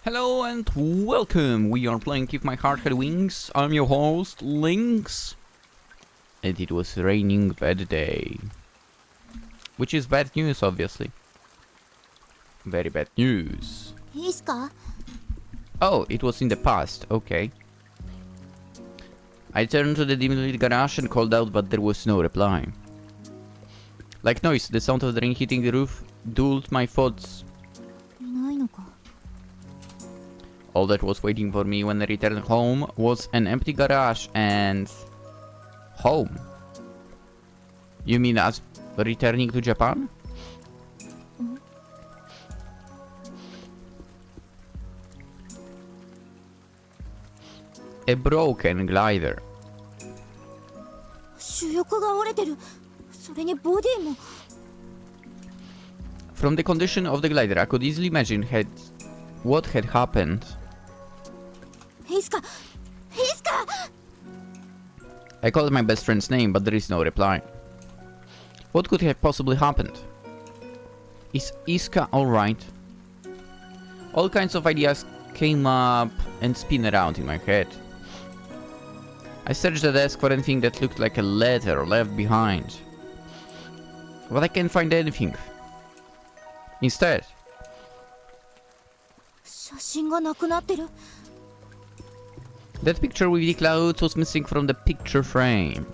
Hello and welcome! We are playing If My Heart Had Wings. I'm your host, Lynx. And it was raining bad day. Which is bad news, obviously. Very bad news. Isuka? Oh, it was in the past, okay. I turned to the dimly lit garage and called out, but there was no reply. Like noise, the sound of the rain hitting the roof dulled my thoughts. いないのか。 All that was waiting for me when I returned home was an empty garage and... home? You mean as returning to Japan? A broken glider. 主翼が折れてる。それにボディも。 From the condition of the glider, I could easily imagine what had happened. イスカ！イスカ！ I called my best friend's name, but there is no reply. What could have possibly happened? Is Isuka alright? All kinds of ideas came up and spin around in my head. I searched the desk for anything that looked like a letter left behind. But I can't find anything. Instead, 写真がなくなってる。 that picture with the clouds was missing from the picture frame.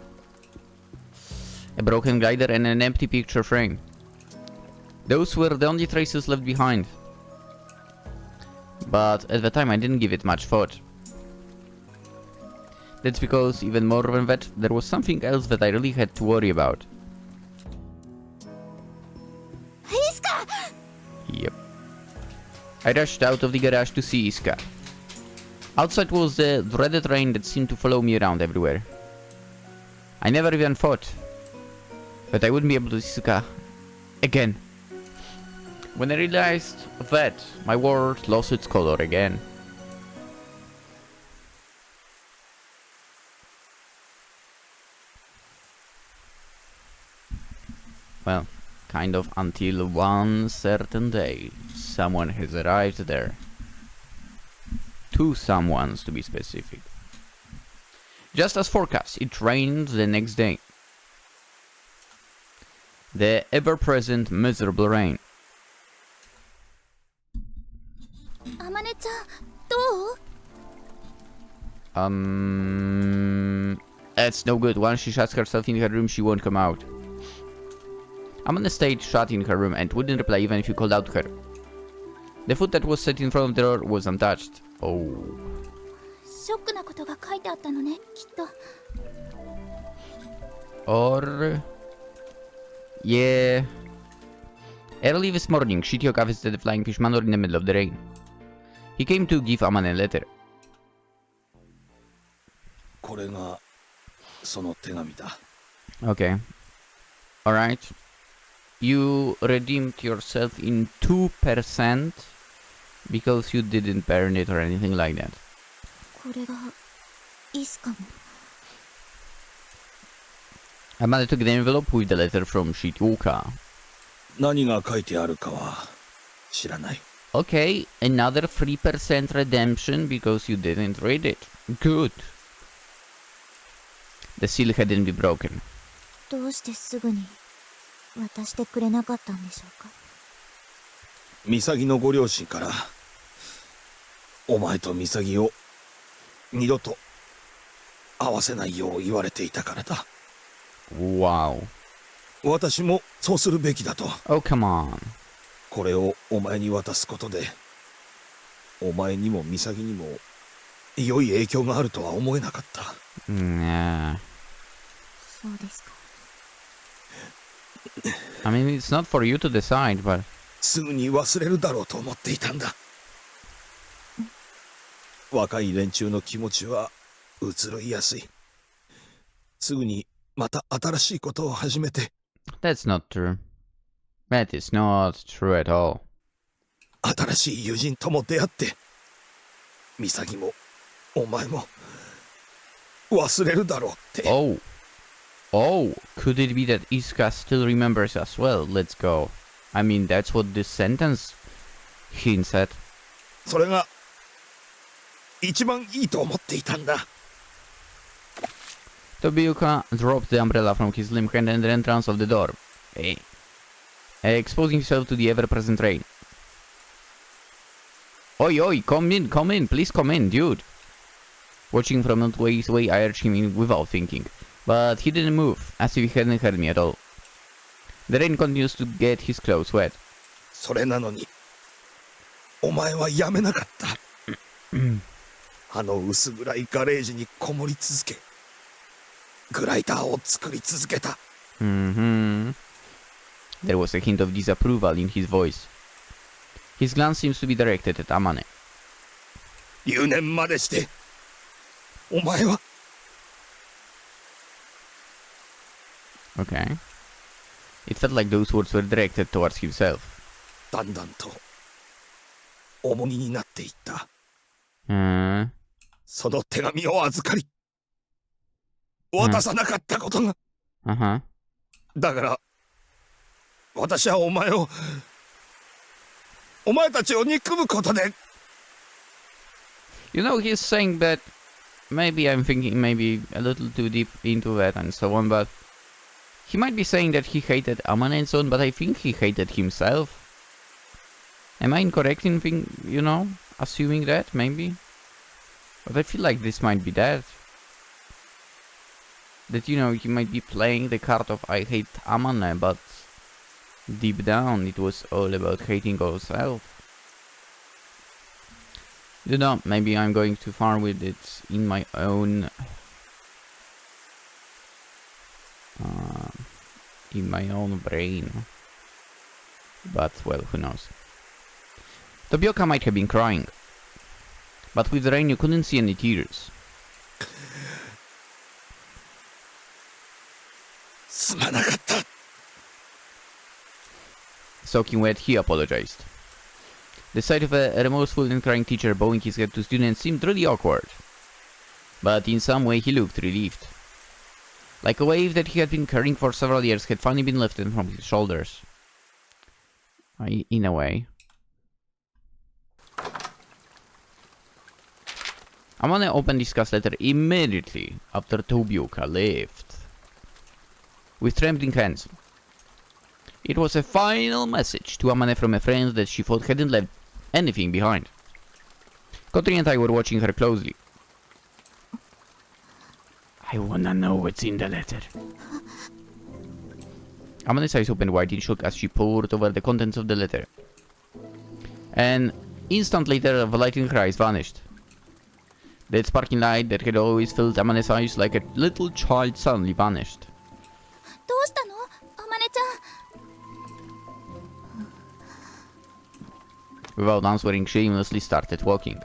A broken glider and an empty picture frame. Those were the only traces left behind. But at the time I didn't give it much thought. That's because even more than that, there was something else that I really had to worry about. イスカ！ Yep. I rushed out of the garage to see Isuka. Outside was the dreaded rain that seemed to follow me around everywhere. I never even thought that I wouldn't be able to see Isuka again. When I realized that, my world lost its color again. Well, kind of until one certain day, someone has arrived there. Two someones, to be specific. Just as forecast, it rained the next day. The ever-present miserable rain. アマネちゃん、どう？ That's no good. Once she shuts herself in her room, she won't come out. Amane stayed shut in her room and wouldn't reply even if you called out to her. The food that was set in front of the door was untouched. Oh. ショックなことが書いてあったのね、きっと。 Or... yeah... Early this morning, Shitioka visited the flying fish manor in the middle of the rain. He came to give Amane a letter. これがその手紙だ。 Okay. Alright. You redeemed yourself in 2% because you didn't burn it or anything like that. これがイスカも。 Amane took the envelope with the letter from Shitioka. 何が書いてあるかは知らない。 Okay, another 3% redemption because you didn't read it. Good. The seal hadn't been broken. どうしてすぐに渡してくれなかったんでしょうか。ミサギのご両親からお前とミサギを二度と会わせないよう言われていたからだ。 Wow. 私もそうするべきだと。 Oh, come on. これをお前に渡すことでお前にもミサギにも良い影響があるとは思えなかった。 Nah. そうですか。 I mean, it's not for you to decide, but... すぐに忘れるだろうと思っていたんだ。若い連中の気持ちは移ろいやすい。すぐにまた新しいことを始めて。 That's not true. That is not true at all. 新しい友人とも出会って、ミサギもお前も忘れるだろうって。 Oh. Oh, could it be that Isuka still remembers as well? Let's go. I mean, that's what this sentence hints at. それが一番いいと思っていたんだ。 Tobioka dropped the umbrella from his limp hand at the entrance of the door, exposing himself to the ever-present rain. Oi, oi, come in, please come in, dude. Watching from not ways away, I urged him in without thinking, but he didn't move, as if he hadn't heard me at all. The rain continues to get his clothes wet. それなのに、お前はやめなかった。あの薄暗いガレージにこもり続け、グライダーを作り続けた。There was a hint of disapproval in his voice. His glance seems to be directed at Amane. 留年までして、お前は。Okay. It felt like those words were directed towards himself. だんだんと重荷になっていった。その手紙を預かり、渡さなかったことが。だから、私はお前たちを憎むことで。You know, he's saying that maybe I'm thinking maybe a little too deep into that and so on, but he might be saying that he hated Amane and so on, but I think he hated himself. Am I incorrect in assuming that, maybe? But I feel like this might be that. That, he might be playing the card of I hate Amane, but deep down it was all about hating ourselves. Maybe I'm going too far with it in my own brain. But, well, who knows. Tobioka might have been crying, but with the rain you couldn't see any tears. すまなかった。 Soaking wet, he apologized. The sight of a remorseful and crying teacher bowing his head to students seemed really awkward, but in some way he looked relieved. Like a wave that he had been carrying for several years had finally been lifted from his shoulders. In a way. Amane opened Isuka's letter immediately after Tobioka left, with trembling hands. It was a final message to Amane from a friend that she thought hadn't left anything behind. Kotori and I were watching her closely. I wanna know what's in the letter. Amane's eyes opened wide in shock as she pored over the contents of the letter. An instant later, the light in her eyes vanished. That sparkling light that had always filled Amane's eyes like a little child suddenly vanished. どうしたの？あまねちゃん。 Without answering, she aimlessly started walking.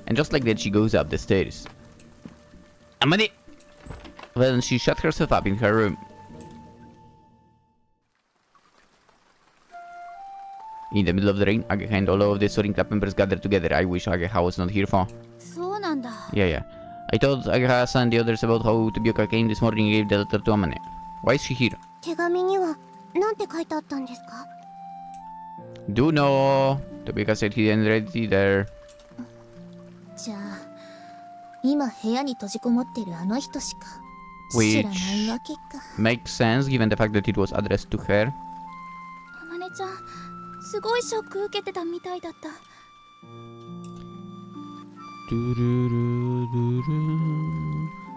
And just like that, she goes up the stairs. Amane! Then she shut herself up in her room. In the middle of the rain, Ageha and all of the soaring club members gathered together. I wish Ageha was not here for. そうなんだ。 Yeah. I told Ageha and the others about how Tobioka came this morning and gave the letter to Amane. Why is she here? 手紙にはなんて書いてあったんですか？ Do know. Tobioka said he hadn't read it either. じゃあ、今部屋に閉じこもってるあの人しか知らないわけか。 Makes sense given the fact that it was addressed to her. あまねちゃん、すごいショック受けてたみたいだった。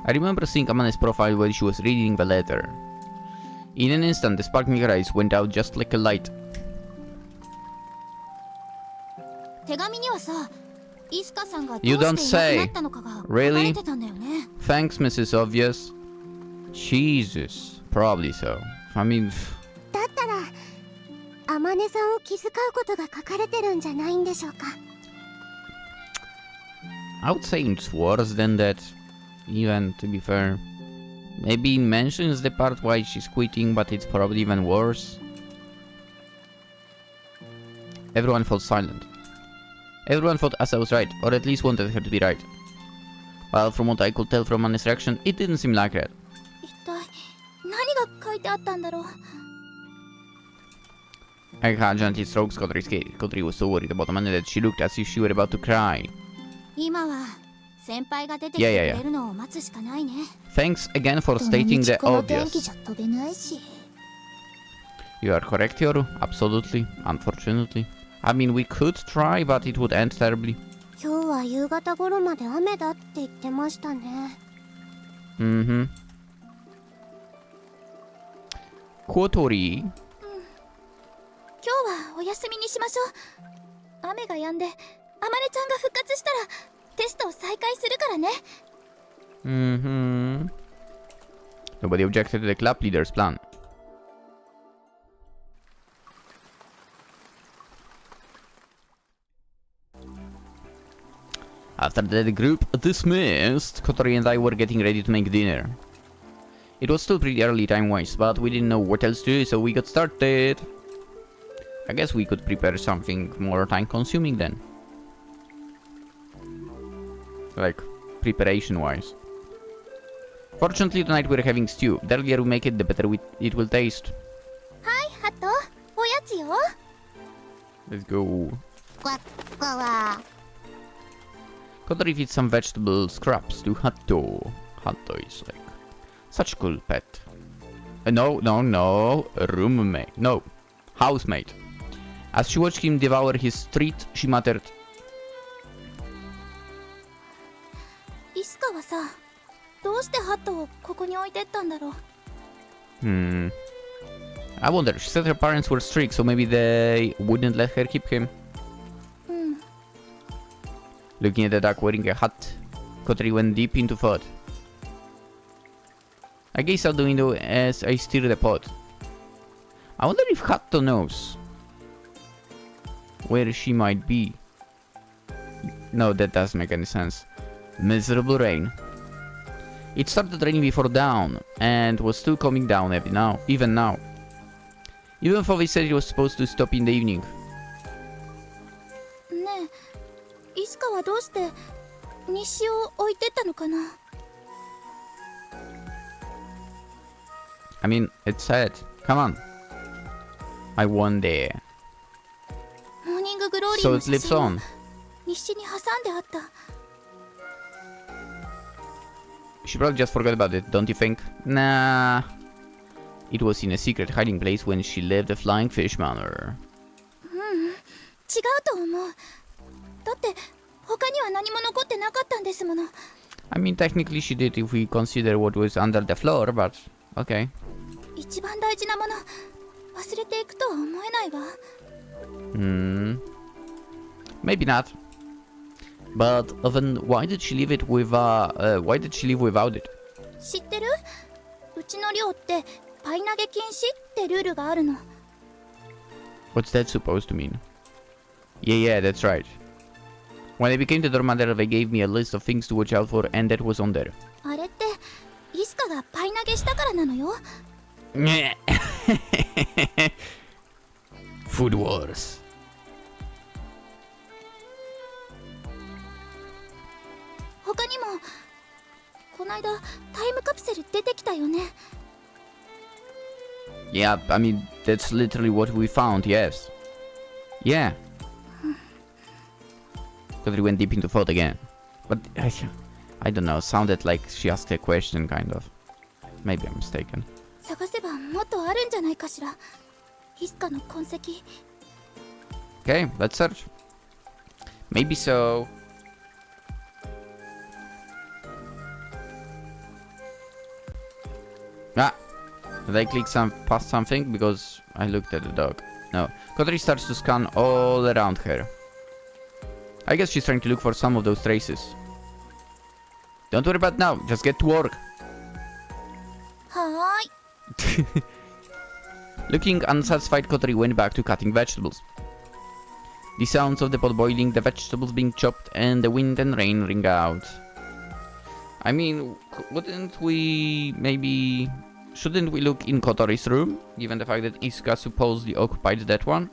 I remember seeing Amane's profile when she was reading the letter. In an instant, the sparkling eyes went out just like a light. 手紙にはさ、イスカさんがどう You して don't いなく say. なったのかが書か Really? れてたんだよね。 Thanks, Mrs. Obvious. Jesus. Probably so. I mean... だったら、あまねさんを気遣うことが書かれてるんじゃないんでしょうか。 I would say it's worse than that. Even, to be fair. Maybe it mentions the part why she's quitting, but it's probably even worse. Everyone felt silent. Everyone thought Asa was right, or at least wanted her to be right. Well, from what I could tell from Mane's reaction, it didn't seem like that. 一体何が書いてあったんだろう。 Ageha gently stroked Kotori's hair. Kotori was so worried about Amane that she looked as if she were about to cry. 今は先輩が出てき Yeah, て yeah, くれるのを待つしかないね。 Thanks again for どの stating 道 the この天気 obvious. じゃ飛べないし。 You are correct, Yoru. Absolutely. Unfortunately. I mean, we could try, but it would end terribly. 今日は夕方頃まで雨だって言ってましたね。Mm-hmm. Kotori. 今日はお休みにしましょう。雨が止んで、あまねちゃんが復活したらテストを再開するからね。 Mm-hmm. Nobody objected to the club leader's plan. After the group dismissed, Kotori and I were getting ready to make dinner. It was still pretty early time-wise, but we didn't know what else to do, so we got started. I guess we could prepare something more time-consuming then. Like, preparation-wise. Fortunately, tonight we're having stew. The earlier we make it, the better it will taste. はい、ハット。おやつよ。 Let's go. わっわ。 Kotori feeds some vegetable scraps to Hatto. Hatto is like such a cool pet. No, roommate. No, housemate. As she watched him devour his treat, she muttered, イスカはさ、どうしてハットをここに置いてったんだろう。I wonder, she said her parents were strict, so maybe they wouldn't let her keep him. Looking at the duck wearing a hat, Kotori went deep into thought. I gazed out the window as I stirred the pot. I wonder if Hatto knows where she might be. No, that doesn't make any sense. Miserable rain. It started raining before dawn, and was still coming down even now. Even though they said it was supposed to stop in the evening. ねえ、イスカはどうして日誌を置いてったのかな。 I mean, it's sad. Come on. I wonder. モーニンググローリ So ーの it 写 lives 真を on. 日誌に挟んであった。 She probably just forgot about it, don't you think? Nah. It was in a secret hiding place when she left the Flying Fish Manor. 違うと思う。だって他には何も残ってなかったんですもの。 I mean, technically she did if we consider what was under the floor, but okay. 一番大事なもの忘れていくとは思えないわ。Maybe not. But then why did she leave it why did she leave without it? 知ってる？うちの寮ってパイ投げ禁止ってルールがあるの。 What's that supposed to mean? Yeah, that's right. When I became the dorm manager, they gave me a list of things to watch out for, and that was on there. あれってイスカがパイ投げしたからなのよ。Food wars. 他にもこないだタイムカプセル出てきたよね。 Yeah, I mean, that's literally what we found, yes. Yeah. Kotori went deep into thought again. But, I don't know, sounded like she asked a question, kind of. Maybe I'm mistaken. 探せばもっとあるんじゃないかしら。イスカの痕跡。 Okay, let's search. Maybe so. Ah! Did I click past something? Because I looked at the dog. No. Kotori starts to scan all around her. I guess she's trying to look for some of those traces. Don't worry about now, just get to work. はーい。 Looking unsatisfied, Kotori went back to cutting vegetables. The sounds of the pot boiling, the vegetables being chopped, and the wind and rain ring out. I mean, wouldn't we maybe... Shouldn't we look in Kotori's room, given the fact that Isuka supposedly occupied that one?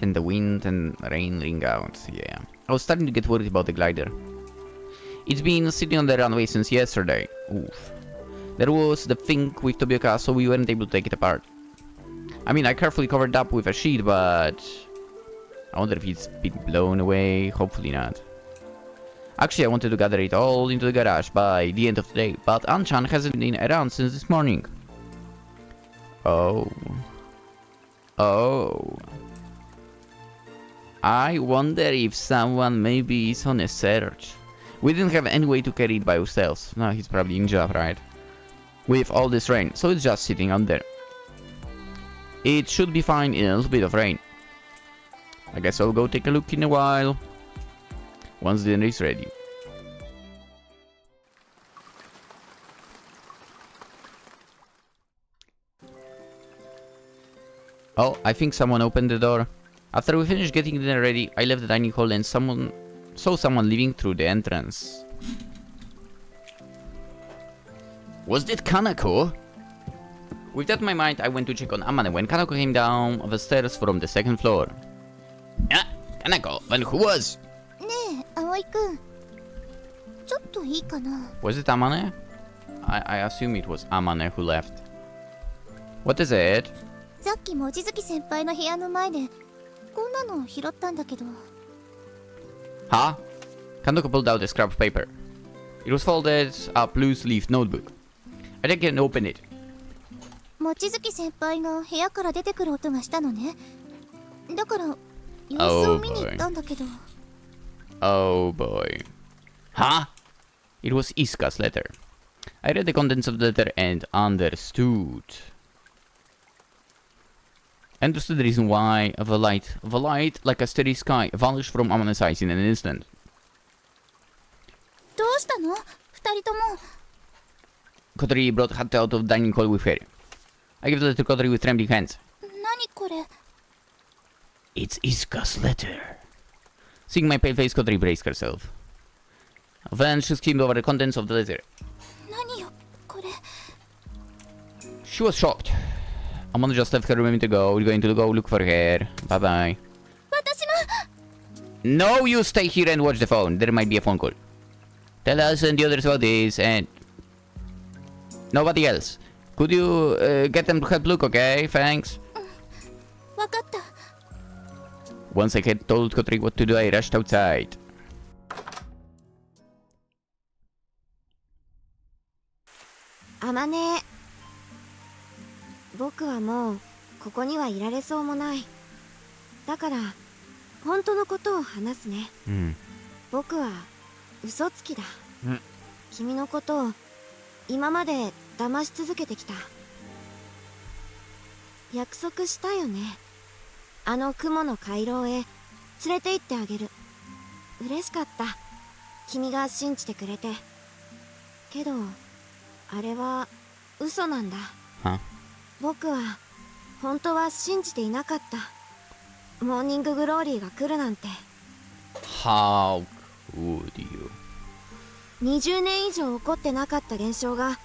And the wind and rain ring out, yeah. I was starting to get worried about the glider. It's been sitting on the runway since yesterday. Oof. There was the thing with Tobioka, so we weren't able to take it apart. I mean, I carefully covered up with a sheet, but... I wonder if it's been blown away. Hopefully not. Actually, I wanted to gather it all into the garage by the end of the day, but Anchan hasn't been around since this morning. Oh. Oh. I wonder if someone maybe is on a search. We didn't have any way to carry it by ourselves. No, he's probably in job, right? With all this rain, so it's just sitting on there. It should be fine in a little bit of rain. I guess I'll go take a look in a while. Once dinner is ready. Oh, I think someone opened the door. After we finished getting dinner ready, I left the dining hall and saw someone leaving through the entrance. Was that Kanako? With that in my mind, I went to check on Amane when Kanako came down the stairs from the second floor. Ah, Kanako, and who was? ねえ、葵くん。ちょっといいかな。 Was it Amane? I assume it was Amane who left. What is it? さっき望月先輩の部屋の前でこんなの拾ったんだけど。 Huh? Kanako pulled out a scrap of paper. It was folded up loose-leaf notebook. I think I can open it. 望月先輩が部屋から出てくる音がしたのね。だから様子を見に行ったんだけど。Oh boy. Huh? It was Isuka's letter. I read the contents of the letter and understood. Understood the reason why the light, like a steady sky, vanished from Amane's eyes in an instant. どうしたの？二人とも。 Kotori brought Hatta out of the dining hall with her. I gave the letter to Kotori with trembling hands. 何これ？ It's Isuka's letter. Seeing my pale face, Kotori braced herself. Then she skimmed over the contents of the letter. 何よこれ。 She was shocked. Amane just left her a minute ago. We're going to go look for her. Bye bye. 私も。 No, you stay here and watch the phone. There might be a phone call. Tell us and the others about this and... Nobody else. Could you get them to help look, okay? Thanks. わかった。 Once I had told Kotori what to do, I rushed outside. あまね、僕はもうここにはいられそうもない。だから本当のことを話すね。僕は嘘つきだ。君のことを今まで騙し続けてきた。約束したよね。あの雲の回廊へ連れて行ってあげる。嬉しかった。君が信じてくれて。けどあれは嘘なんだ。僕は本当は信じていなかった。モーニンググローリーが来るなんて。 How could you? 20年以上起こってなかった現象が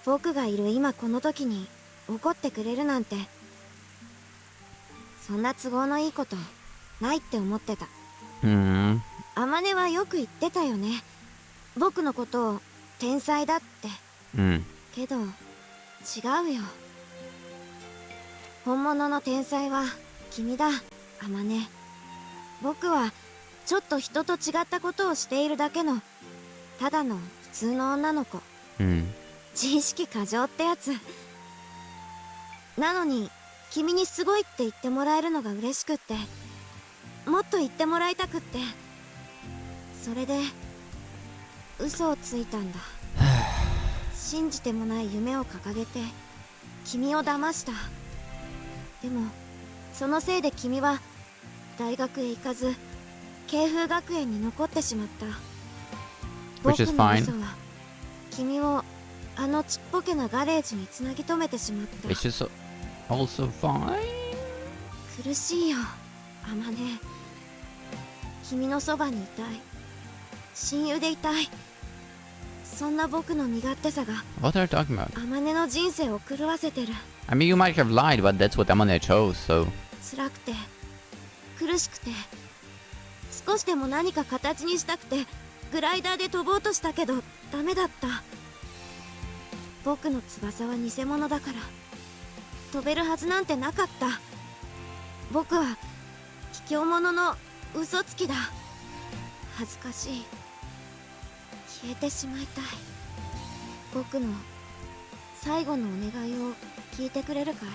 僕がいる今この時に起こってくれるなんて、そんな都合のいいことないって思ってた。あまねはよく言ってたよね。僕のことを天才だって。けど違うよ。本物の天才は君だ、あまね。僕はちょっと人と違ったことをしているだけのただの普通の女の子。自意識過剰ってやつ。なのに君にすごいって言ってもらえるのが嬉しくって、もっと言ってもらいたくって、それで嘘をついたんだ。信じてもない夢を掲げて君を騙した。でもそのせいで君は大学へ行かず慶風学園に残ってしまった。僕の嘘は君をあのちっぽけなガレージにつなぎ止めてしまった。 Which is also fine. 苦しいよ、あまね。君のそばにいたい。親友でいたい。そんな僕の身勝手さが What are you talking about? あまねの人生を狂わせてる。 I mean, you might have lied, but that's what Amane chose, so... 辛くて苦しくて少しでも何か形にしたくてグライダーで飛ぼうとしたけどダメだった。僕の翼は偽物だから飛べるはずなんてなかった。僕は卑怯者の嘘つきだ。恥ずかしい。消えてしまいたい。僕の最後のお願いを聞いてくれるかい？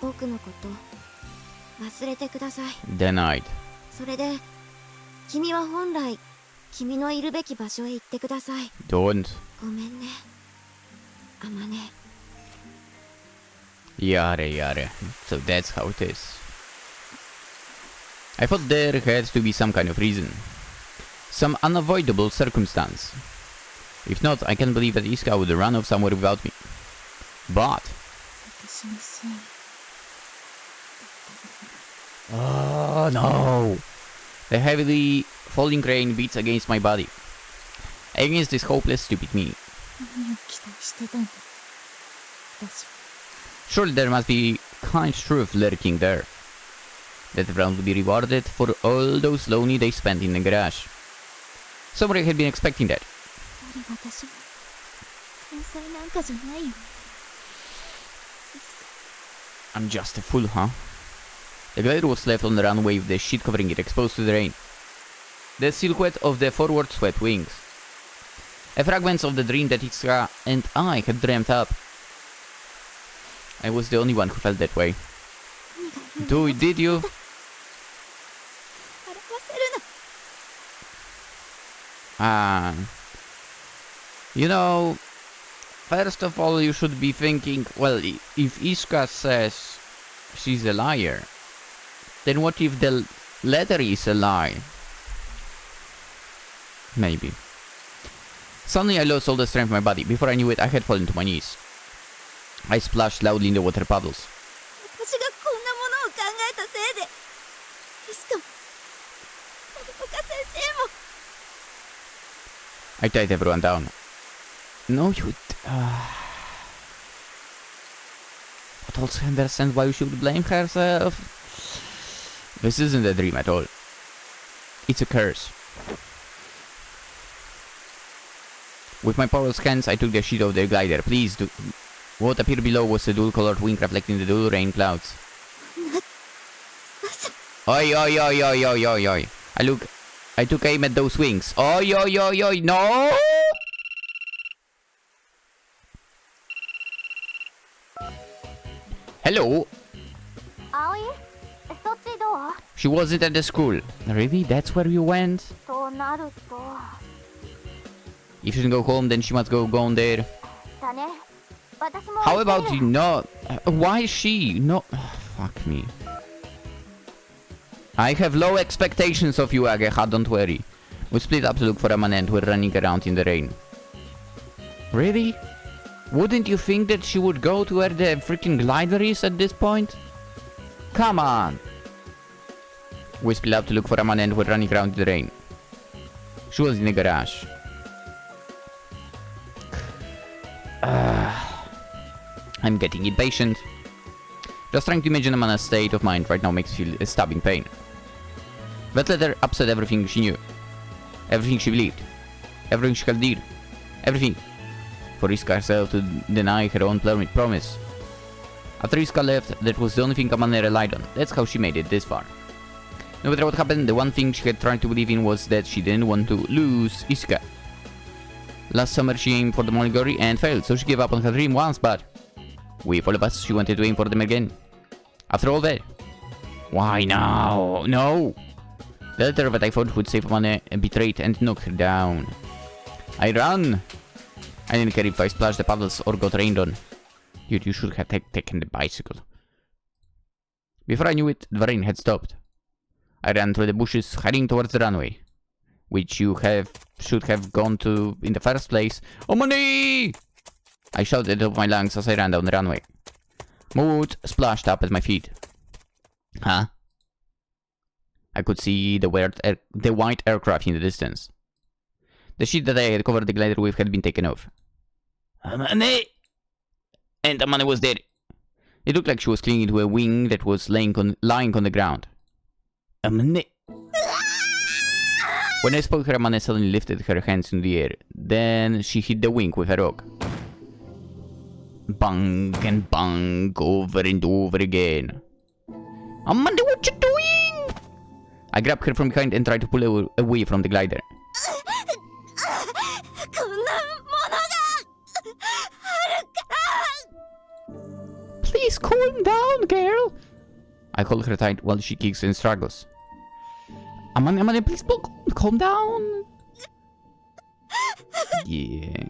僕のこと忘れてください。Denied. それで君は本来君のいるべき場所へ行ってください。 Don't. ごめんね、あまね。 Yare yare. So that's how it is. I thought there had to be some kind of reason. Some unavoidable circumstance. If not, I can't believe that Isuka would run off somewhere without me. But... 私のせい。 Oh no! The heavily falling rain beats against my body. Against this hopeless, stupid me. 何を期待してたんだ。私は。 Surely there must be kind truth lurking there. That everyone would be rewarded for all those lonely days spent in the garage. Somebody had been expecting that. やはり私は天才なんかじゃないよ。 I'm just a fool, huh? The glider was left on the runway with the sheet covering it exposed to the rain. The silhouette of the forward swept wings. A fragment of the dream that Isuka and I had dreamt up. I was the only one who felt that way. Did you? 笑わせるな。 You know, first of all you should be thinking, well, if Isuka says she's a liar, then what if the letter is a lie? Maybe. Suddenly I lost all the strength in my body. Before I knew it, I had fallen to my knees. I splashed loudly in the water puddles. 私がこんなものを考えたせいで、しかも、岡先生も。 I tied everyone down. No, you... But also understand why you should blame herself. This isn't a dream at all. It's a curse. With my powerless hands, I took the sheet of the glider. Please do... What appeared below was a dual-colored wing reflecting the dual rain clouds. Oi, oi, oi, oi, oi, oi, oi. I took aim at those wings. Oi, oi, oi, oi, no! Hello? Aoi? そっちどう？ She wasn't at the school. Really? That's where you went? となると。 If she didn't go home, then she must go on there. だね。私も。 How about you not? Why is she? No. Fuck me. I have low expectations of you, Ageha, don't worry. We split up to look for Amane and we're running around in the rain. Really? Wouldn't you think that she would go to where the freaking glider is at this point? Come on! We split up to look for Amane and we're running around in the rain. She was in the garage. I'm getting impatient. Just trying to imagine Amane's state of mind right now makes me feel a stabbing pain. That letter upset everything she knew. Everything she believed. Everything she held dear. Everything. For Isuka herself to deny her own promise. After Isuka left, that was the only thing Amane relied on. That's how she made it this far. No matter what happened, the one thing she had tried to believe in was that she didn't want to lose Isuka. Last summer she aimed for the morning glory and failed, so she gave up on her dream once, but with all of us, she wanted to aim for them again. After all that, why now? No! The letter that I thought would save Amane betrayed and knocked her down. I ran! I didn't care if I splashed the puddles or got rained on. Dude, you should have taken the bicycle. Before I knew it, the rain had stopped. I ran through the bushes, heading towards the runway, which you should have gone to in the first place. Amane! I shouted at the top of my lungs as I ran down the runway. Mood splashed up at my feet. Huh? I could see the white aircraft in the distance. The sheet that I had covered the glider with had been taken off. Amane! And Amane was dead. It looked like she was clinging to a wing that was lying on the ground. Amane! When I spoke her, Amane suddenly lifted her hands in the air. Then she hit the wing with a rock. Bang and bang over and over again. Amane, what you doing? I grabbed her from behind and tried to pull her away from the glider. Please calm down, girl. I hold her tight while she kicks and struggles. Amane, please calm down. Yeah.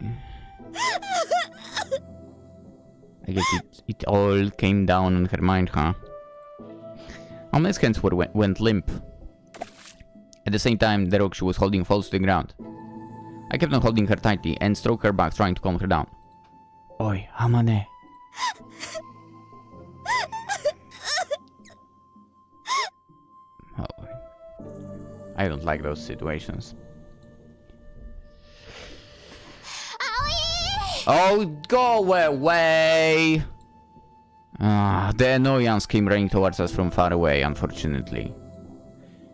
I guess it all came down on her mind, huh? Amane's hands went limp. At the same time, the rock she was holding falls to the ground. I kept on holding her tightly and stroked her back, trying to calm her down. Oi, Amane. Oh, I don't like those situations. Oh, go away! The annoyance came running towards us from far away, unfortunately.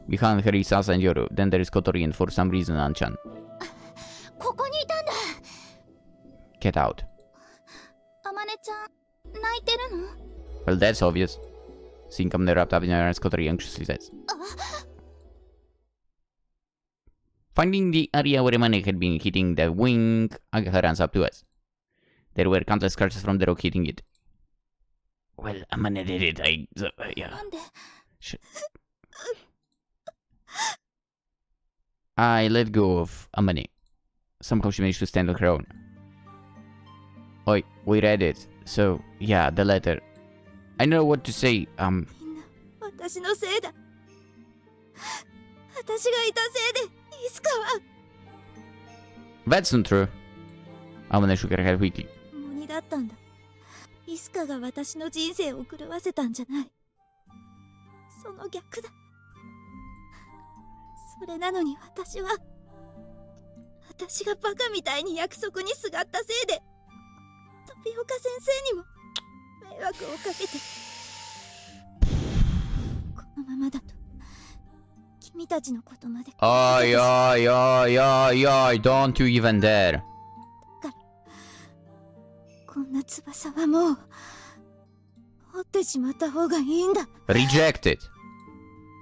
Behind her is Asa and Yoru, then there is Kotori and for some reason Anchan. Get out. Well, that's obvious. Seeing Amane wrapped up in her arms, Kotori anxiously says. Finding the area where Amane had been hitting the wing, Aga runs up to us. There were countless scratches from the rock hitting it. Well, Amane did it, yeah. I let go of Amane. Somehow she managed to stand on her own. Oi, we read it. So, yeah, the letter. I know what to say, That's not true. Amane shook her head weakly. だったんだ。イスカが私の人生を狂わせたんじゃない。その逆だ。それなのに私がバカみたいに約束にすがったせいで、トピオカ先生にも迷惑をかけて。このままだと君たちのことまで。おいおいおいおいおい、don't you even dare。こんな翼はもう折ってしまった方がいいんだ。Rejected.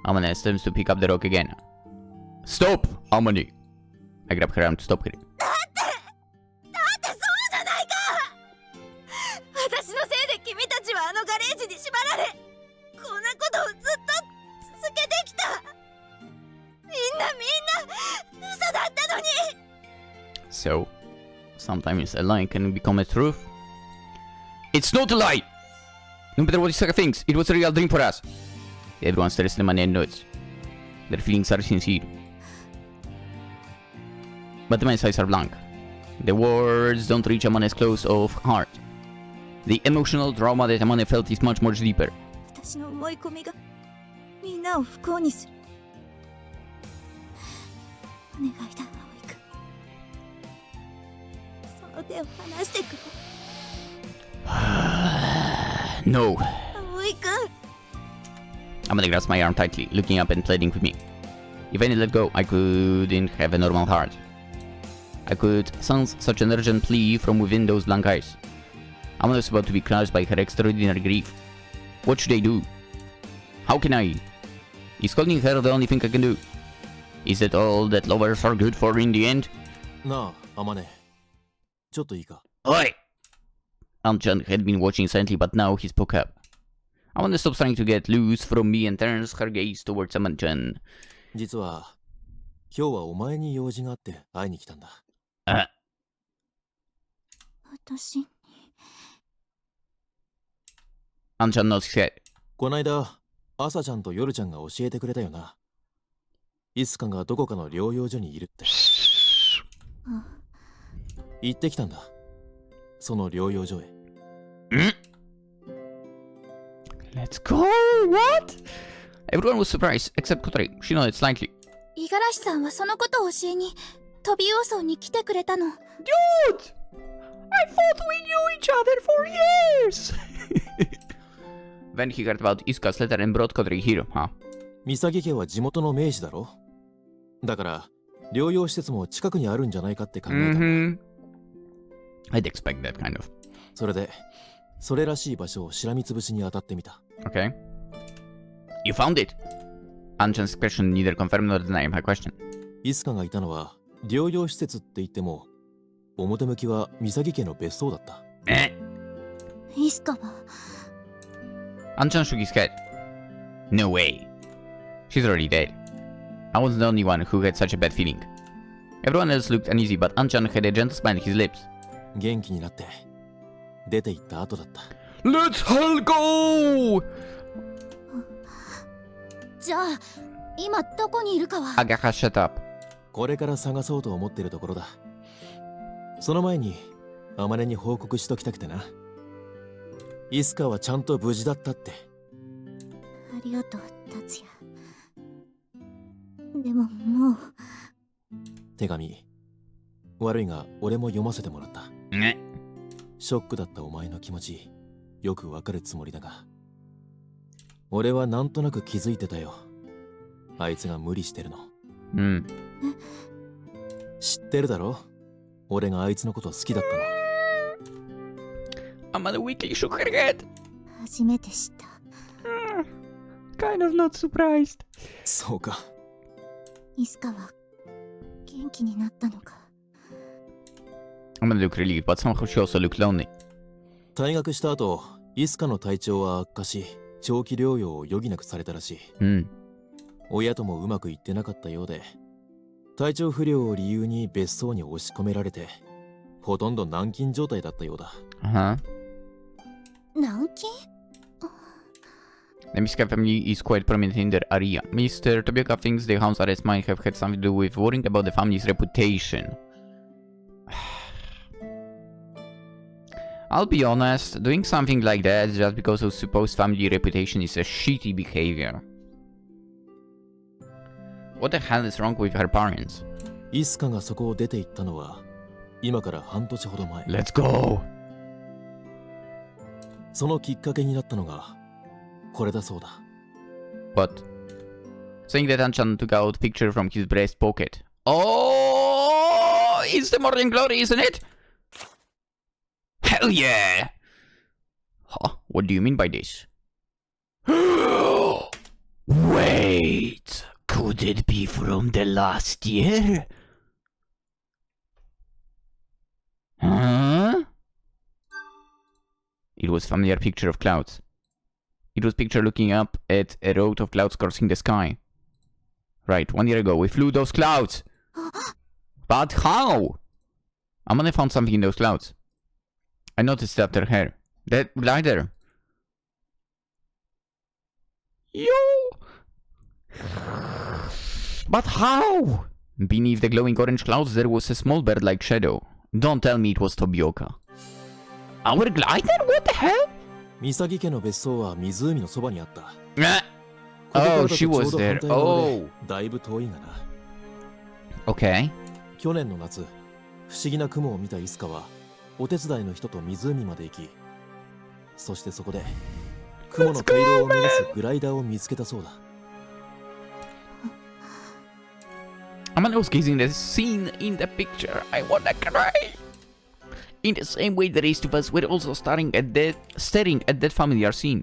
Amane attempts to pick up the rock again. Stop, Amane. I grab her arm to stop her. だってそうじゃないか。私のせいで君たちはあのガレージに縛られ、こんなことをずっと続けてきた。みんな嘘だったのに。So, sometimes a lie can become a truth. It's not a lie! No matter what Isuka thinks, it was a real dream for us. Everyone stares at Amane and nods. Their feelings are sincere. But the man's eyes are blank. The words don't reach Amane's close of heart. The emotional trauma that Amane felt is much deeper. 私の思い込みがみんなを不幸にする。お願いだ、葵君。その手を離してくれ。No. Amane grabs my arm tightly, looking up and pleading with me. If I let go, I couldn't have a normal heart. I could sense such an urgent plea from within those blank eyes. Amane was about to be crushed by her extraordinary grief. What should I do? How can I? Is calling her the only thing I can do? Is that all that lovers are good for in the end? なあ、Amane。ちょっといいか。Oi! Anchan had been watching silently, but now he spoke up. Amane stops trying to get loose from me and turns her gaze towards Anchan. 実は、今日はお前に用事があって会いに来たんだ。私に。Anchan nods his head. こないだ、朝ちゃんと夜ちゃんが教えてくれたよな。イスカがどこかの療養所にいるって。行ってきたんだ。その療養所へ。Let's go! What? Everyone was surprised, except Kotori. She nodded slightly. 五十嵐さんはそのことを教えにトビウオ村に来てくれたの。Dude! I thought we knew each other for years! Then he heard about Isuka's letter and brought Kotori here, huh? 三崎家は地元の名士だろ。だから、療養施設も近くにあるんじゃないかって考えた。I'd expect that kind of. それで、それらしい場所をしらみつぶしに当たってみた。Okay. You found it? Anchan's expression neither confirmed nor denied my question. イスカがいたのは療養施設って言っても、表向きは岬家の別荘だった。イスカは Anchan shook his head. No way. She's already dead. I wasn't the only one who had such a bad feeling. Everyone else looked uneasy, but Anchan had a gentle smile on his lips. 元気になって出て行った後だった。Let's hell go! じゃあ今どこにいるかは。 Agaha, shut up. これから探そうと思ってるところだ。その前にアマネに報告しときたくてな。イスカはちゃんと無事だったって。ありがとう達也。でももう手紙悪いが俺も読ませてもらった。ね。ショックだったお前の気持ちよくわかるつもりだが、俺はなんとなく気づいてたよ。あいつが無理してるの。うん。知ってるだろ、俺があいつのこと好きだったの。Amane weakly shook her head. 初めて知った。Kind of not surprised. そうか。イスカは元気になったのか。Amane looked relieved, but somehow she also looked lonely. 退学した後、イスカの体調は悪化し、長期療養を余儀なくされたらしい。うん。親ともうまくいってなかったようで、体調不良を理由に別荘に押し込められて、ほとんど軟禁状態だったようだ。Uh-huh. 軟禁？ The Miska family is quite prominent in their area. Mr. Tobioka thinks the hound's arrest might have had something to do with worrying about the family's reputation. I'll be honest, doing something like that just because of supposed family reputation is a shitty behavior. What the hell is wrong with her parents? イスカがそこを出て行ったのは今から半年ほど前。 Let's go! そのきっかけになったのがこれだそうだ。 What? Saying that Anchan took out picture from his breast pocket. Oh! It's the Morning Glory, isn't it? Hell yeah! Huh? What do you mean by this? Wait! Could it be from the last year? Huh? It was a familiar picture of clouds. It was picture looking up at a road of clouds crossing the sky. Right, 1 year ago we flew those clouds! But how? Amane found something in those clouds. I noticed it after her. That glider. Yo! But how? Beneath the glowing orange clouds there was a small bird-like shadow. Don't tell me it was Tobioka. Our glider? What the hell? 岬家の別荘は湖のそばにあった。 Oh, she was there. Oh. だいぶ遠いがな。 Okay. 去年の夏、不思議な雲を見たイスカはお手伝いの人と湖まで行き、そしてそこで雲の回廊を目指すグライダーを見つけたそうだ。 Amane was gazing at the scene in the picture. I wanna cry. In the same way the rest of us were also staring at that familiar scene.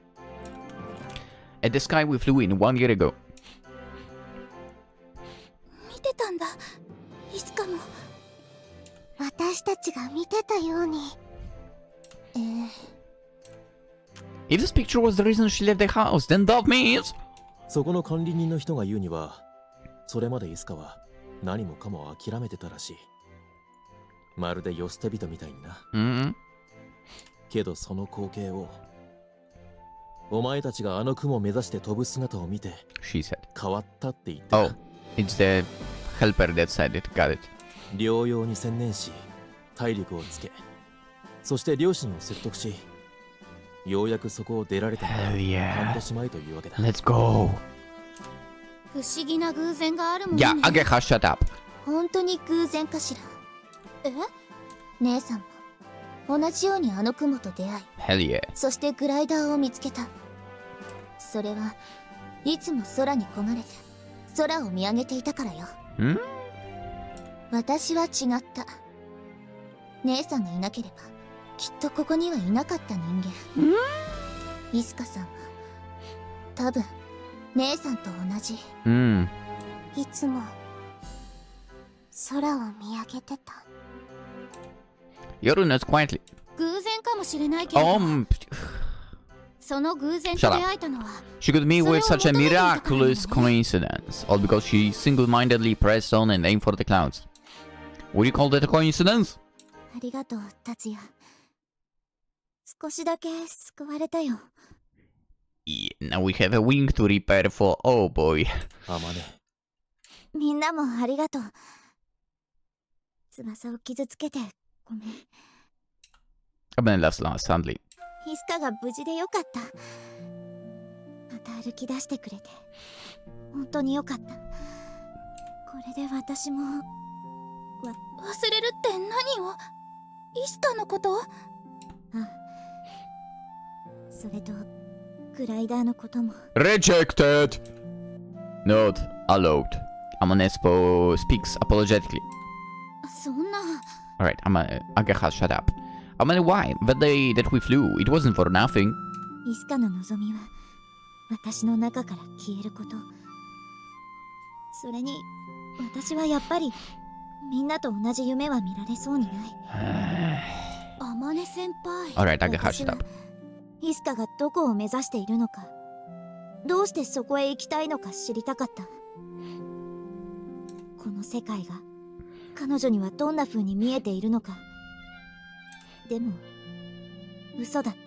At the sky we flew in 1 year ago. 見てたんだ。イスカも。私たちが見てたように。If this picture was the reason she left the house, then that means... そこの管理人の人が言うには、それまでイスカは何もかも諦めてたらしい。まるで世捨て人みたいにな。Mm-hmm. けどその光景を、お前たちがあの雲を目指して飛ぶ姿を見て、She said. 変わったって言ってた。 Oh, it's the helper that said it. Got it. 療養に専念し、体力をつけ、そして両親を説得し、ようやくそこを出られたのが Hell yeah. 半年前というわけだ。 Let's go. 不思議な偶然があるもんね。 Yeah, Agaha, shut up. 本当に偶然かしら。姉さんも同じようにあの雲と出会い、 Hell yeah. そしてグライダーを見つけた。それはいつも空に焦がれて空を見上げていたからよ。Hmm? 私は違った。姉さんがいなければきっとここにはいなかった人間。イスカさんは多分姉さんと同じ。いつも空を見上げてた。 Yoru nods quietly. 偶然かもしれないけど、その偶然と出会えたのは She could meet with such a miraculous coincidence, all because she single-mindedly pressed on and aimed for the clouds. Would you call that a coincidence? ありがとう、達也。少しだけ救われたよ。Yeah, now we have a wing to repair for. Oh boy. あまね。みんなもありがとう。翼を傷つけてごめん。Amane laughs sadly. イスカが無事でよかった。また歩き出してくれて本当によかった。これで私も忘れるって何を？イスカのこと？あ、それとグライダーのことも。 Rejected! Not allowed. Amane speaks apologetically. そんな。 Alright, Agaha, shut up. Amane, why? That day that we flew, it wasn't for nothing. イスカの望みは私の中から消えること。それに私はやっぱりみんなと同じ夢は見られそうにない。アマネ先輩。 Alright, Agaha, shut up. イスカがどこを目指しているのか、どうしてそこへ行きたいのか知りたかった。この世界が彼女にはどんな風に見えているのか。でも嘘だった。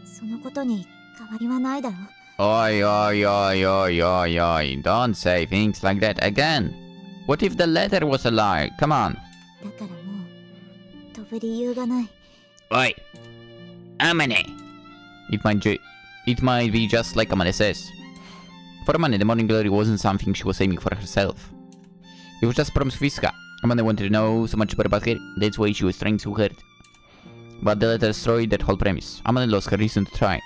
そのことに変わりはないだろう。 Oi, oi, oi, oi, oi, oi. Don't say things like that again. What if the letter was a lie? Come on. だからもう飛ぶ理由がない。 Oi. Amane. It might be just like Amane says. For Amane, the morning glory wasn't something she was aiming for herself. It was just promised with Isuka. Amane wanted to know so much more about her. That's why she was trying so hard. But the letter destroyed that whole premise. Amane lost her reason to try.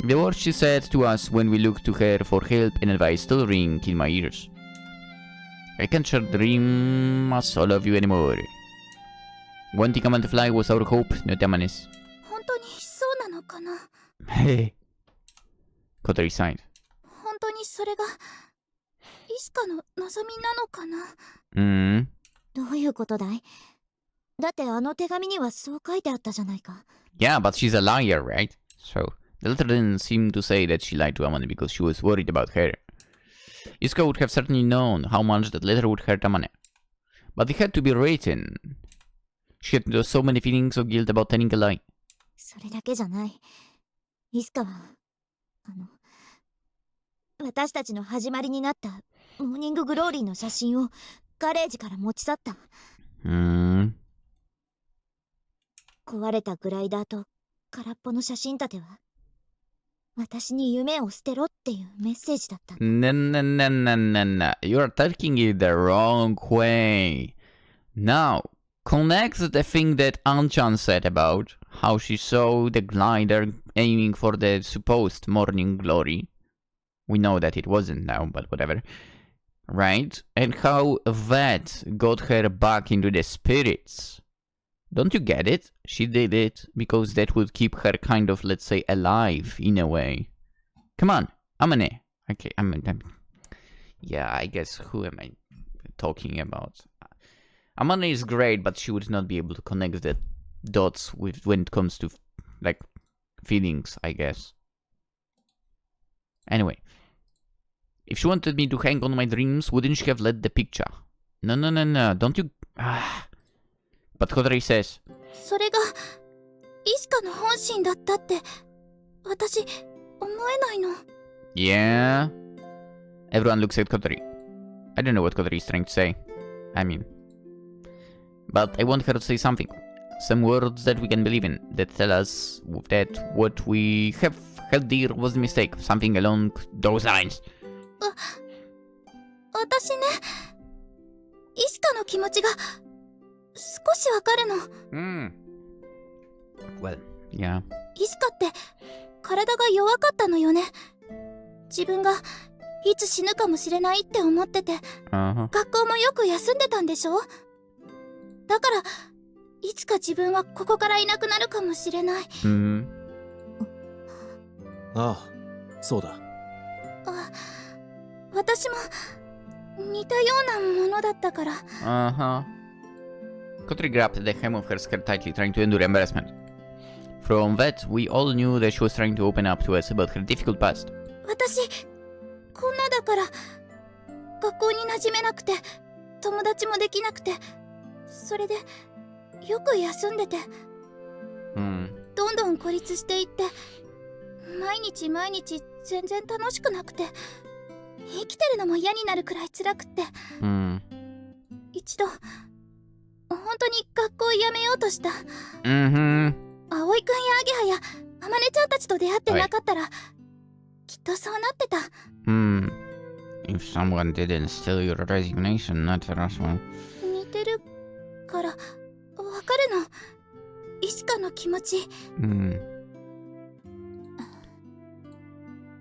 The words she said to us when we looked to her for help and advice still ring in my ears. I can't share dreams all of you anymore. Wanting Amane to fly was our hope, not Amane's. 本当にそうなのかな。 Hey. Kotori sighed. 本当にそれがイスカの望みなのかな。どういうことだい？だってあの手紙にはそう書いてあったじゃないか。 Yeah, but she's a liar, right? So, the letter didn't seem to say that she lied to Amane because she was worried about her. Isuka would have certainly known how much that letter would hurt Amane. But it had to be written. She had so many feelings of guilt about telling a lie. それだけじゃない。イスカは私たちの始まりになったモーニンググローリーの写真をガレージから持ち去った。壊れたグライダーと空っぽの写真立ては私に夢を捨てろっていうメッセージだった。No. You're taking it the wrong way. Now, connect the thing that Anchan said about how she saw the glider aiming for the supposed morning glory. We know that it wasn't now, but whatever. Right? And how that got her back into the spirits. Don't you get it? She did it because that would keep her kind of, let's say, alive in a way. Come on, Amane. Okay, yeah, I guess who am I talking about? Amane is great, but she would not be able to connect the dots with when it comes to, like, feelings, I guess. Anyway. If she wanted me to hang on my dreams, wouldn't she have let the picture? No, don't you... But Kotori says... それがイスカの本心だったって私思えないの。 Yeah? Everyone looks at Kotori. I don't know what Kotori is trying to say. I mean... But I want her to say something. Some words that we can believe in. That tell us that what we have held dear was a mistake. Something along those lines. 私ね、イスカの気持ちが少しわかるの。Well, yeah. イスカって体が弱かったのよね。自分がいつ死ぬかもしれないって思ってて、学校もよく休んでたんでしょ。だからいつか自分はここからいなくなるかもしれない。ああ、そうだ。私も似たようなものだったから。Uh-huh. Kotori grabbed the hem of her skirt tightly, trying to endure embarrassment. From that, we all knew that she was trying to open up to us about her difficult past. 私こんなだから学校に馴染めなくて友達もできなくて、それでよく休んでて、どんどん孤立していって、毎日毎日全然楽しくなくて、生きてるのも嫌になるくらい辛くって、一度本当に学校を辞めようとした。葵くんやアゲハやあまねちゃんたちと出会ってなかったら、きっとそうなってた。If someone didn't steal your resignation, not harassment. 似てるからわかるの、イスカの気持ち。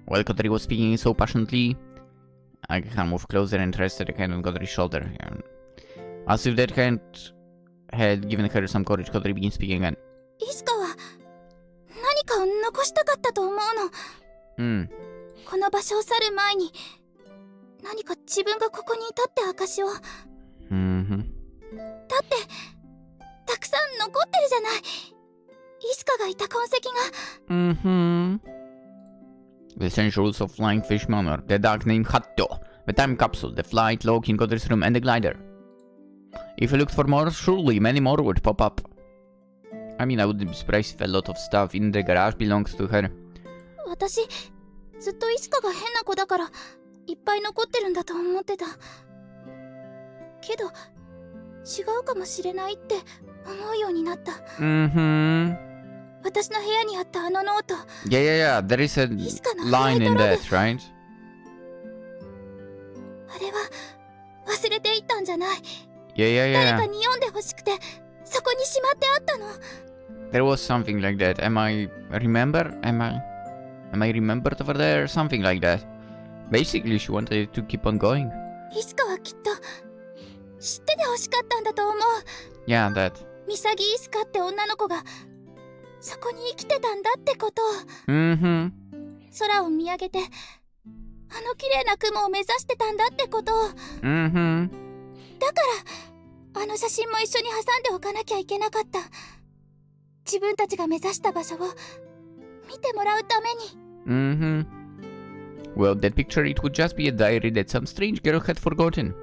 While Kotori was speaking so passionately, Ageha moved closer and rested a hand on Kotori's shoulder. As if that hand had given her some courage, Kotori began speaking again. イスカは何かを残したかったと思うの。この場所を去る前に何か自分がここにいたって証を。だってたくさん残ってるじゃない、イスカがいた痕跡が。The essentials of flying fish manor, the dark name Hatto, the time capsule, the flight log in Kotori's room, and the glider. If you looked for more, surely many more would pop up. I mean, I wouldn't be surprised if a lot of stuff in the garage belongs to her. 私ずっとイスカが変な子だからいっぱい残ってるんだと思ってたけど、違うかもしれないって思うようになった。私の部屋にあったあのノート。Yeah, there is a line in that, right? あれは忘れていったんじゃない。Yeah. 誰かに読んでほしくてそこにしまってあったの。There was something like that. Am I remembered over there? Something like that. Basically, she wanted it to keep on going. イスカはきっと知っててほしかったんだと思う。Yeah, that. ミサギイスカって女の子がそこに生きてたんだってことを。空を見上げてあの綺麗な雲を目指してたんだってことを。だからあの写真も一緒に挟んでおかなきゃいけなかった。自分たちが目指した場所を見てもらうために。Well, that picture, it would just be a diary that some strange girl had forgotten.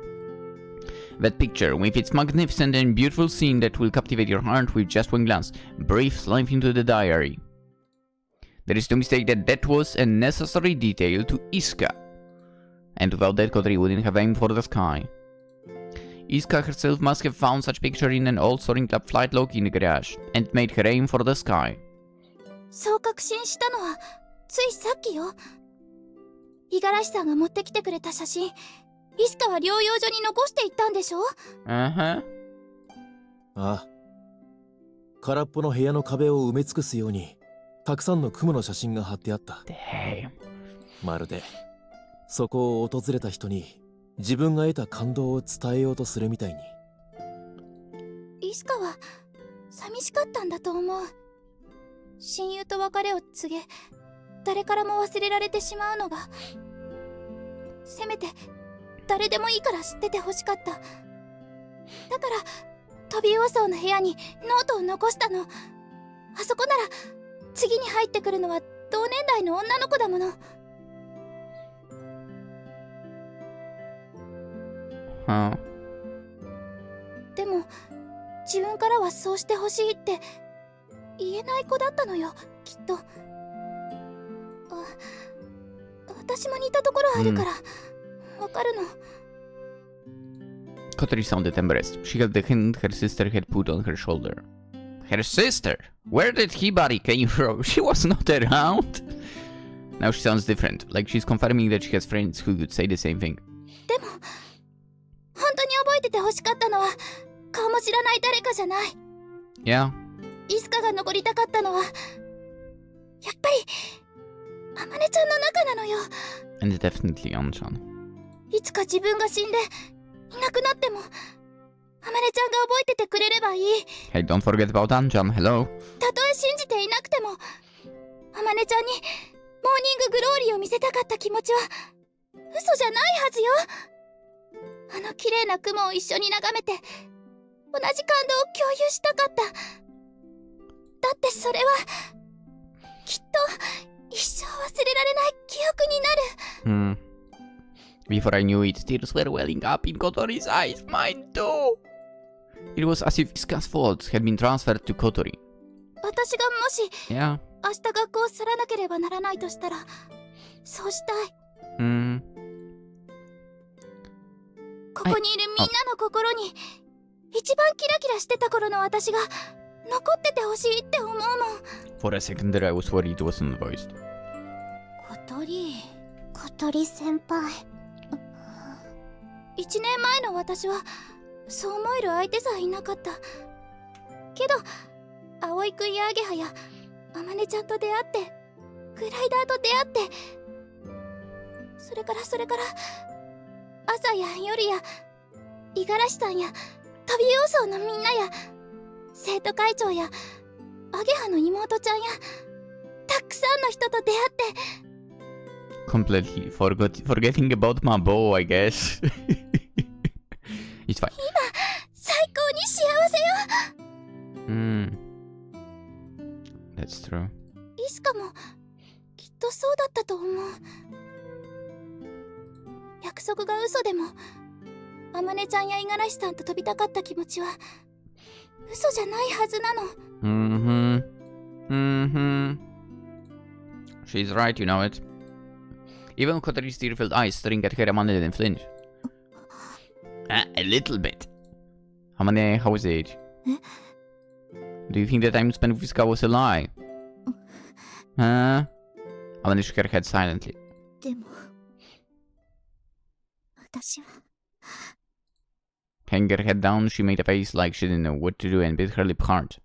That picture, with its magnificent and beautiful scene that will captivate your heart with just one glance, breathes life into the diary. There is no mistake that that was a necessary detail to Isuka. And without that, Kotori wouldn't have aimed for the sky. Isuka herself must have found such picture in an old soaring club flight log in the garage, and made her aim for the sky. そう確信したのはついさっきよ。五十嵐さんが持ってきてくれた写真、イスカは療養所に残していったんでしょ。ああ、空っぽの部屋の壁を埋め尽くすようにたくさんの雲の写真が貼ってあった。まるでそこを訪れた人に自分が得た感動を伝えようとするみたいに。イスカは寂しかったんだと思う。親友と別れを告げ、誰からも忘れられてしまうのが。せめて誰でもいいから知っててほしかった。だからトビウオソウの部屋にノートを残したの。あそこなら次に入ってくるのは同年代の女の子だもの。でも自分からはそうしてほしいって言えない子だったのよ、きっと。私も似たところあるからわかるの。Kotori sounded embarrassed. She held the hand her sister had put on her shoulder. Her sister? Where did Hibari came from? She was not around. Now she sounds different, like she's confirming that she has friends who could say the same thing. でも本当に覚えててほしかったのは顔も知らない誰かじゃない。Yeah. イスカが残りたかったのはやっぱりあまねちゃんの中なのよ。And definitely Anchan. いつか自分が死んでいなくなってもあまねちゃんが覚えててくれればいい。 Hey, don't forget about Anchan. Hello. たとえ信じていなくてもあまねちゃんにニンググローリーを見せたかった気持ちは嘘じゃないはずよ。あの綺麗な雲を一緒に眺めて同じ感動を共有したかった。だってそれはきっと一生忘れられない記憶になる。Before I knew it, tears were welling up in Kotori's eyes. Mine too. It was as if Isuka's faults had been transferred to Kotori. 私がもし Yeah. 明日学校を去らなければならないとしたらそうしたい。ここにいるみんなの心に一番キラキラしてた頃の私が残っててほしいって思うもん。 For a second there I was worried it wasn't voiced. 小鳥先輩。1年前の私はそう思える相手さえいなかった。けど葵くんやアゲハやあまねちゃんと出会ってグライダーと出会って、それから朝や夜や五十嵐さんや飛び要素のみんなや生徒会長やアゲハの妹ちゃんやたくさんの人と出会って。 Completely forgetting about my bow, I guess. It's fine. 最高に幸せよ。That's true. いつかもきっとそうだったと思う。約束が嘘でもあまねちゃんや五十嵐さんと飛びたかった気持ちは嘘じゃないはずなの。She's right, you know it. Even Kotori's tear-filled eyes staring at her, Amane didn't flinch. A little bit. Amane, how was it? Do you think the time spent with Isuka was a lie? Huh? Amane shook her head silently. でも私は Hanging her head down, she made a face like she didn't know what to do and bit her lip hard.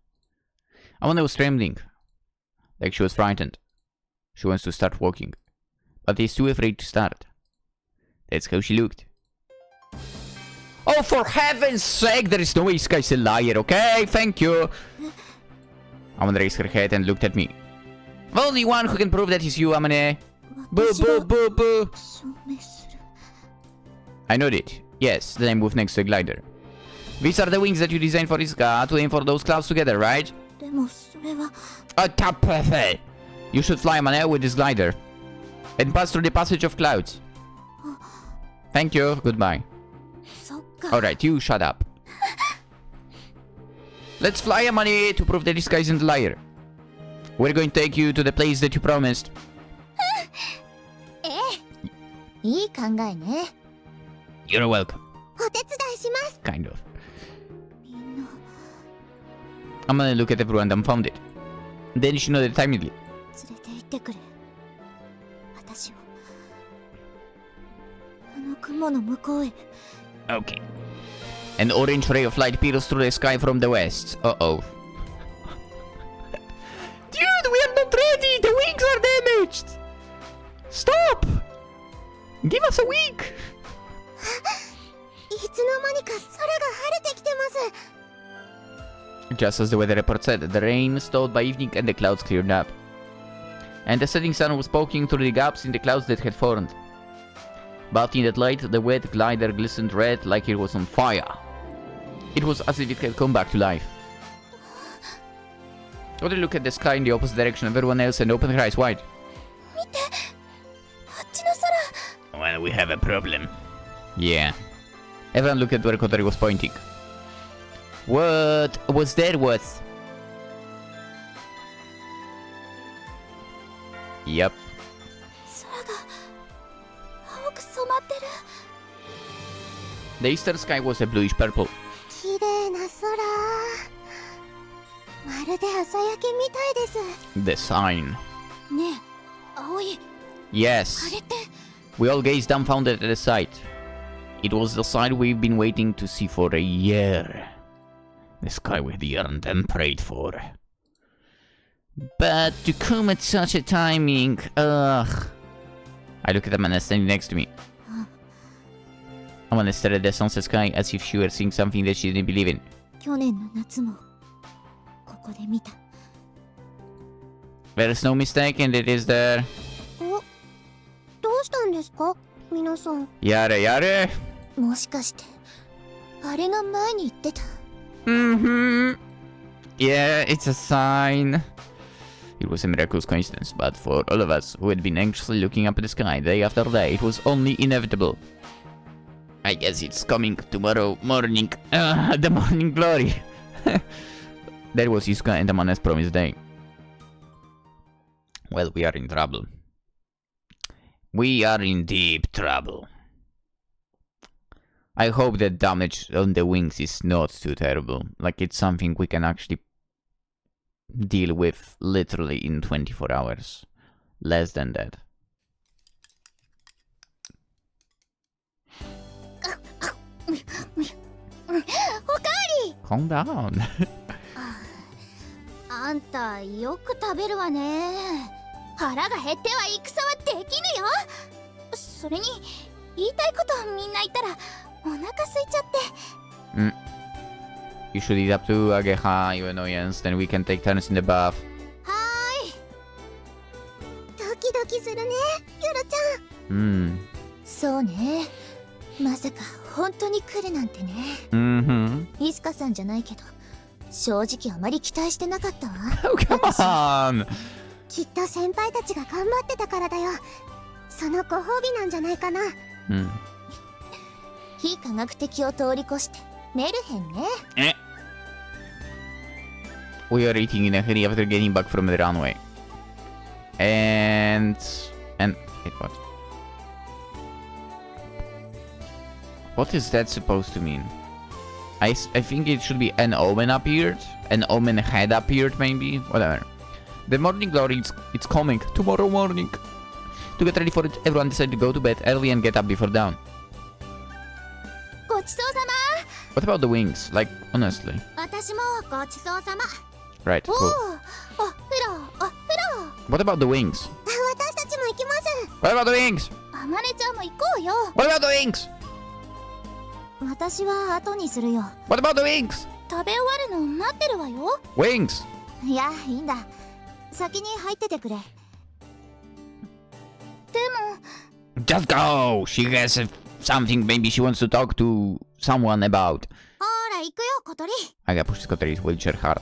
Amane was trembling, like she was frightened. She wants to start walking, but is too afraid to start. That's how she looked. Oh, for heaven's sake, there is no way Isuka is a liar, okay? Thank you. Amane raised her head and looked at me. The only one who can prove that is you, Amane. Boo, boo, boo, boo. I nodded. Yes, then I moved next to a glider. These are the wings that you designed for Isuka to aim for those clouds together, right? でもそれは Perfect. You should fly Amane with this glider and pass through the passage of clouds. Thank you. Goodbye. そっか。 Alright, you shut up. Let's fly Amane to prove that this guy isn't a liar. We're going to take you to the place that you promised. いい考えね。 You're welcome. お手伝いします。 Kind of. みんな Amane looked at everyone dumbfounded. Then she nodded timidly. 連れて行ってくれ。私をあの雲の向こうへ。 Okay. An orange ray of light pierced through the sky from the west. Uh-oh. Dude, we are not ready! The wings are damaged! Stop! Give us a week! いつの間にか空が晴れてきてます。 Just as the weather report said, the rain stalled by evening and the clouds cleared up. And the setting sun was poking through the gaps in the clouds that had formed. But in that light, the wet glider glistened red like it was on fire. It was as if it had come back to life. Kotori looked at the sky in the opposite direction of everyone else and opened her eyes wide. 見て、あっちの空。 Well, we have a problem. Yeah. Everyone looked at where Kotori was pointing. What was that worth? Yep. 空が青く染まってる。 The eastern sky was a bluish purple. 綺麗な空。まるで朝焼けみたいです。 The sign. ねえ、葵。 Yes. あれって。 We all gazed dumbfounded at the sight. It was the sight we've been waiting to see for a year. The sky we had yearned and prayed for. But to come at such a timing, ugh. I looked at Amane standing next to me. Amane stared at the sunset sky as if she were seeing something that she didn't believe in. 去年の夏もここで見た。 There's no mistake, and it is there. んですか皆さん。Yare yare. もしかしてあれが前に言ってた。Mm-hmm. Yeah, it's a sign. It was a miraculous coincidence, but for all of us who had been anxiously looking up at the sky day after day, it was only inevitable. I guess it's coming tomorrow morning. The morning glory. That was Isuka and Amane's promised day. Well, we are in trouble. We are in deep trouble. I hope that damage on the wings is not too terrible. Like, it's something we can actually deal with literally in 24 hours. Less than that. Calm down. あんたよく食べるわね。腹が減っては戦はできぬよ。それに言いたいことみんな言ったらお腹空いちゃって。You should eat up to Ageha, you annoyance, then we can take turns in the bath. はーい。ドキドキするね、ユラちゃん。そうね。まさか本当に来るなんてね。イスカさんじゃないけど、正直あまり期待してなかったわ。Oh, come on! きっと先輩たちが頑張ってたからだよ。そのご褒美なんじゃないかな。非科学的を通り越してメルヘンね。We are eating in a hurry after getting back from the runway. And wait, what? What is that supposed to mean? I think it should be an omen appeared, an omen had appeared maybe, whatever. The morning glory, it's coming tomorrow morning. To get ready for it, everyone decided to go to bed early and get up before dawn. ごちそうさま。 What about the wings? Like, honestly. 私もごちそうさま。 Right, cool. お風呂。 What about the wings? 私たちも行きます。 What about the wings? あまねちゃんも行こうよ。 What about the wings? 私は後にするよ。 What about the wings? 食べ終わるの待ってるわよ。 Wings! いや、いいんだ。先に入っててくれ。でも Just go! She has something maybe she wants to talk to someone about. ほら行くよ、小鳥。 I gotta push Kotori's wheelchair hard.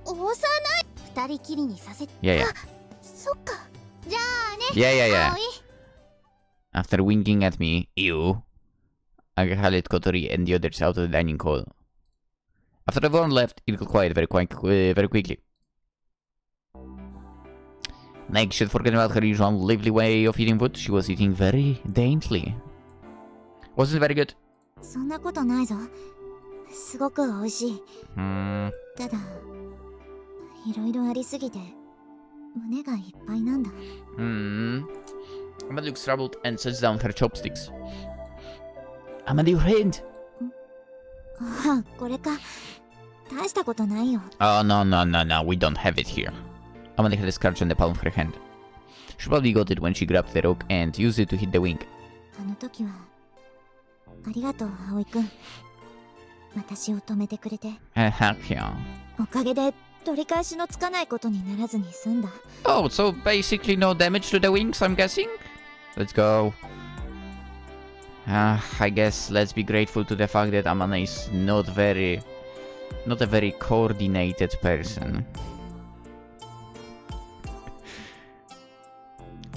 押さない。二人きりにさせて。Yeah, yeah. そっか。じゃあね。 Yeah, yeah, yeah. 葵。 After winking at me, ew, I led Kotori and the others out of the dining hall. After everyone left, it got quiet very quickly. Like she had forgotten about her usual lively way of eating food. She was eating very daintily. Wasn't it very good? そんなことないぞ。すごく美味しい。ただ、いろいろありすぎて胸がいっぱいなんだ。Amanda looks troubled and sets down her chopsticks. Amanda, your hand! あ、これか。大したことないよ。 Oh, no, we don't have it here. Amanda had a scratch on the palm of her hand. She probably got it when she grabbed the rock and used it to hit the wing. あの時は、ありがとう、葵くん。私を止めてくれて。Heck yeah. おかげで取り返しのつかないことにならずに済んだ。Oh, so basically no damage to the wings, I'm guessing? Let's go. I guess let's be grateful to the fact that Amane is not a very coordinated person.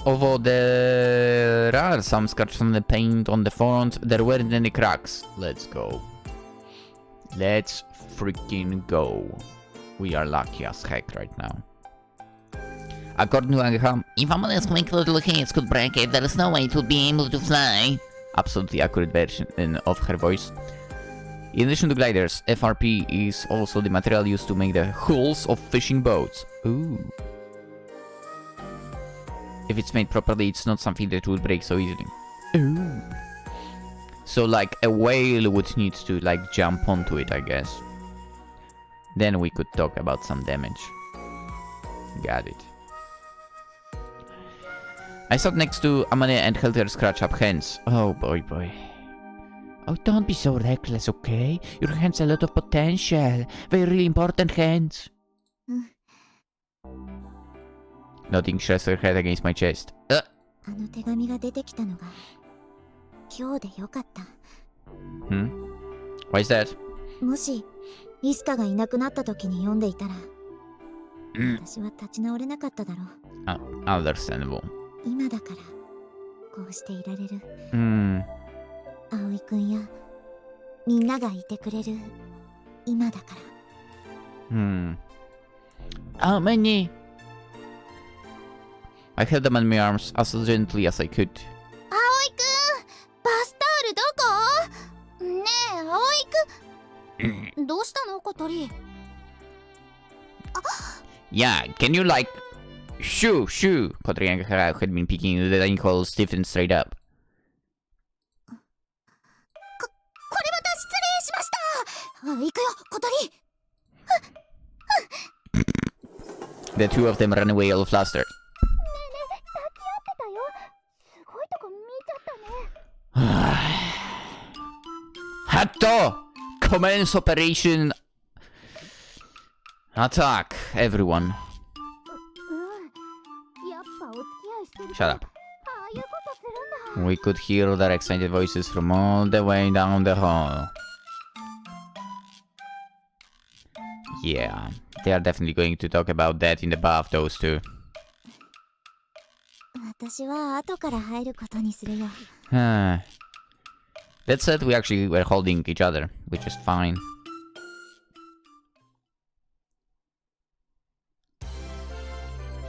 Although there are some scratches on the paint on the front, there weren't any cracks. Let's go. Let's freaking go. We are lucky as heck right now. According to Ageha, if Amane's quick little hands could break it, there is no way it would be able to fly. Absolutely accurate version of her voice. In addition to gliders, FRP is also the material used to make the hulls of fishing boats. Ooh. If it's made properly, it's not something that would break so easily. Ooh. So like a whale would need to like jump onto it, I guess. Then we could talk about some damage. Got it. I sat next to Amane and held her scratch up hands. Oh boy. Oh, don't be so reckless, okay? Your hands have a lot of potential. They're really important hands. Nodding, she rests her head against my chest. あの手紙が出てきたのが今日でよかった。Why is that? もしイスカがいなくなった時に読んでいたら、私は立ち直れなかっただろう。Understandable. 今だからこうしていられる。葵くんやみんながいてくれる今だから。Amane! I held them in my arms as gently as I could. 葵くん、バスタオルどこ？ねえ、葵くん。どうしたの、小鳥？Yeah, can you like... Shoo! Kotori had been picking the ankle stiff and straight up. これまた失礼しました。行くよ、小鳥。The two of them ran away all flustered. すごいとこ見ちゃったね。Hatto! Commence operation... Attack, everyone. やっぱお付き合いしてると Shut up. ああいうことするんだ。 We could hear their excited voices from all the way down the hall. Yeah, they are definitely going to talk about that in the bath, those two. 私は後から入ることにするよ。That said, we actually were holding each other, which is fine.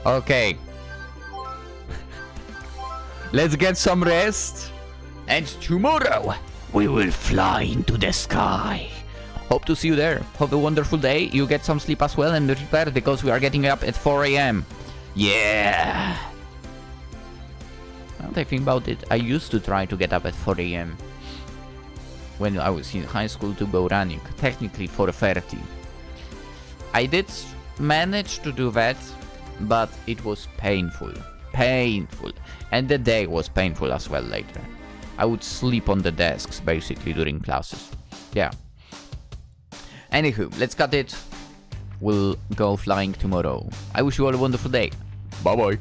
Okay. Let's get some rest. And tomorrow, we will fly into the sky. Hope to see you there. Have a wonderful day. You get some sleep as well and prepare because we are getting up at 4 a.m. Yeah. Now that I think about it, I used to try to get up at 4 a.m. when I was in high school to go running. Technically 4:30. I did manage to do that, but it was painful. Painful. And the day was painful as well later. I would sleep on the desks basically during classes. Yeah. Anywho, let's cut it. We'll go flying tomorrow. I wish you all a wonderful day. Bye bye.